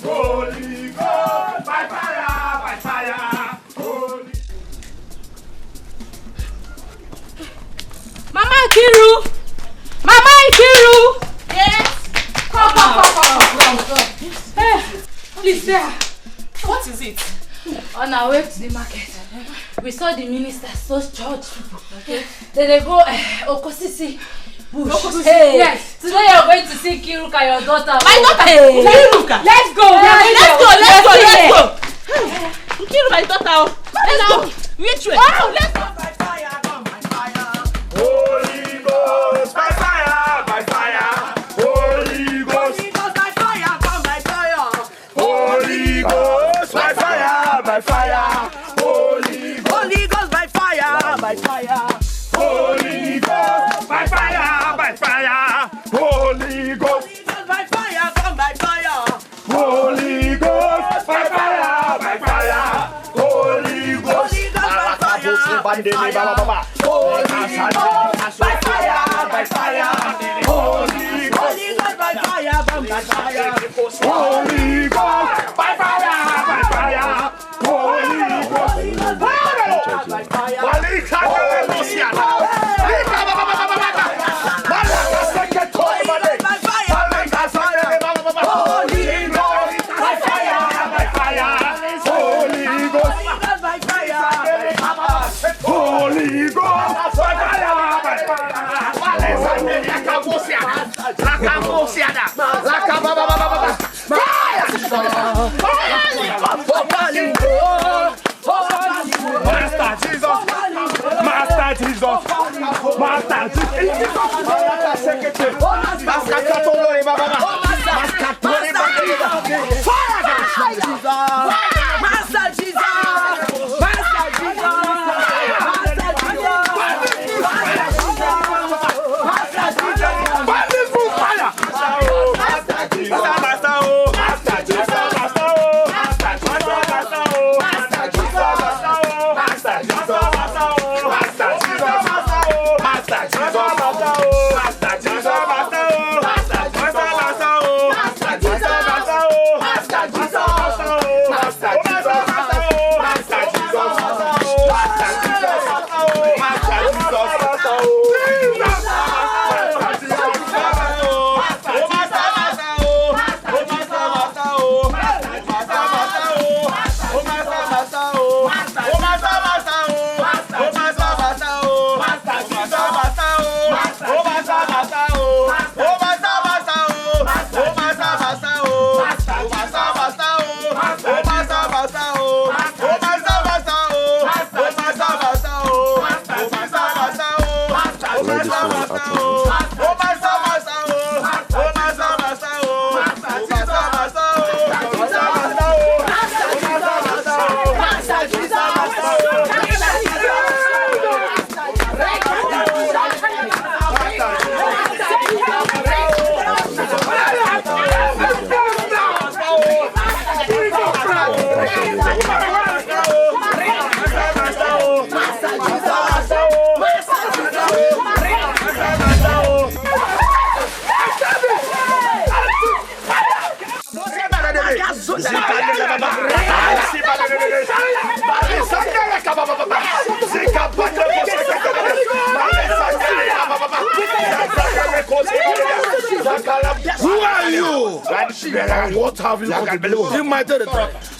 S1: Holy Ghost by fire, by fire. Holy.
S8: Mama Ikiru! Mama Ikiru! Yes? Come. Hey, please, there. What is it? On our way to the market, we saw the minister, so church people. Okay. Then they go Okosisi bush. Okosisi. Hey. Yes. Today you're going to see Kiruka, your daughter. My daughter. Hey. Kiruka. Let's go. Let's go.
S1: Kiru, my daughter. Let's go. Which way? Oh, let's go. By fire, come by fire. Holy Ghost by fire, by fire. Holy Ghost by fire, come by fire. Holy Ghost by fire, by fire. Holy Ghost by fire, by fire. Holy Ghost by fire, by fire. Holy Ghost by fire, come by fire. Holy Ghost by fire, by fire. Holy Ghost by fire, by fire. Holy Ghost by fire, by fire. Holy Ghost by fire, by fire. Holy Ghost by fire, by fire. Holy Ghost by fire.
S19: Who are you? What have you got?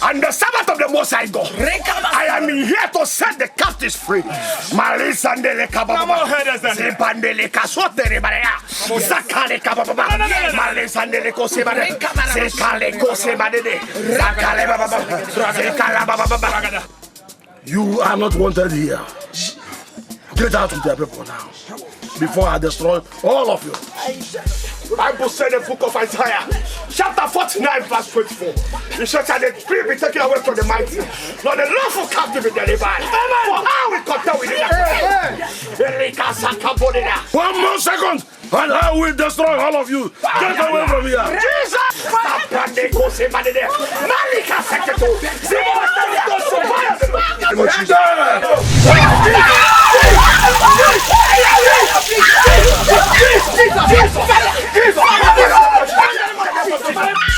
S19: And the Sabbath of the Most High God. I am here to set the captives free. Malisandele kababa. Zipandele kasotere barea. Zakale kababa. Malisandele kosebade. Zekale kosebade. Zakale baba. Zekala baba. You are not wanted here. Get out of their people now, before I destroy all of you. Bible said in the book of Isaiah, chapter 49, verse 24. It says that the spirit be taken away from the mighty, not the lawful captive be delivered. For how we contend with it.
S20: One more second, and I will destroy all of you. Get away from here.
S19: Jesus!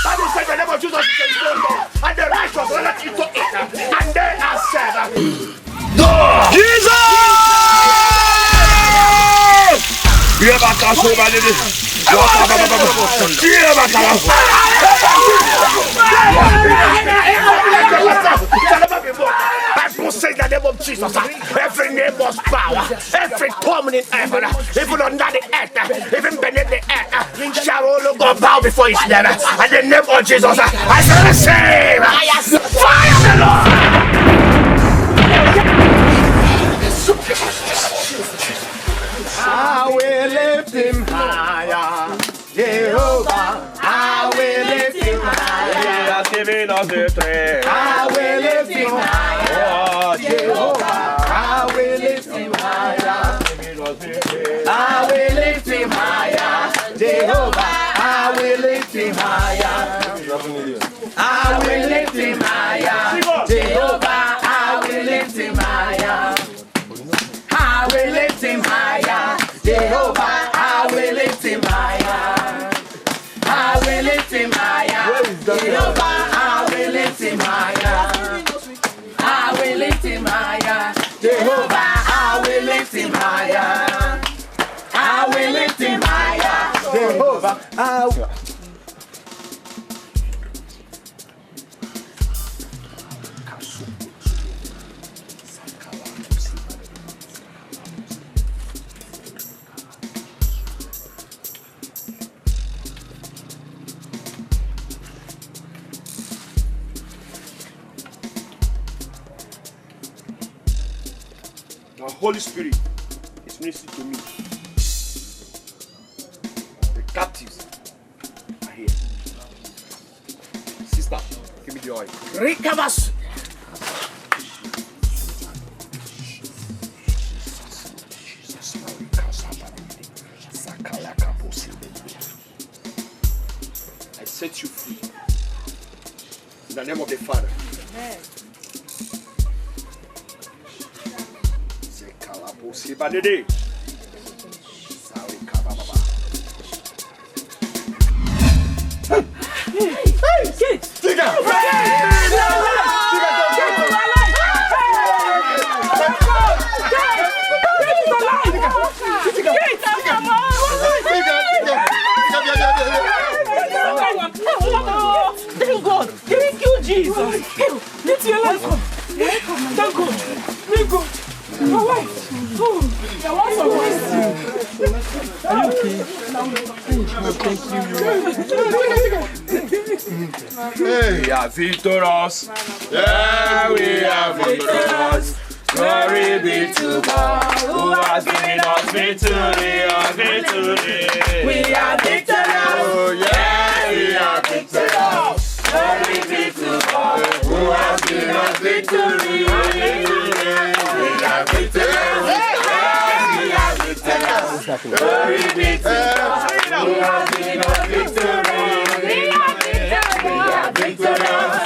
S19: Bible said the name of Jesus is and the righteous run into it, and they are saved.
S20: Jesus!
S19: Bible says the name of Jesus. Every name must bow, every tongue in heaven, even under the earth, even beneath the earth, shall all go bow before his name. And the name of Jesus, I shall receive fire the Lord.
S14: I will lift him higher, Jehovah. I will lift him higher. He has given us the strength. I will lift him higher, Jehovah. I will lift him higher. I will lift him higher, Jehovah. I will lift him higher. I will lift him higher, Jehovah. I will lift him higher. I will lift him higher, Jehovah. I will lift him higher. I will lift him higher, Jehovah. I will lift him higher. I will lift him higher, Jehovah. I will lift him higher. I will lift him higher, Jehovah.
S19: The Holy Spirit is ministering to me. The captives are here. Sister, give me the oil. Recovers. I set you free. In the name of the Father. Amen. Sibadede.
S1: Thank God. Thank you, Jesus. Let your life come. Thank God. Thank God. My wife. Oh, your wife
S18: Are you okay?
S20: Hey, we are victorious. Yeah, we are victorious. Glory be to God who has given us victory. We are victorious. Oh, yeah, we are victorious. Glory be to God who has given us victory. We are victorious. We are victorious. Glory be to God who has given us victory. We are victorious. We are victorious.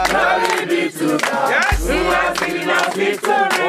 S20: Glory be to God who has given us victory.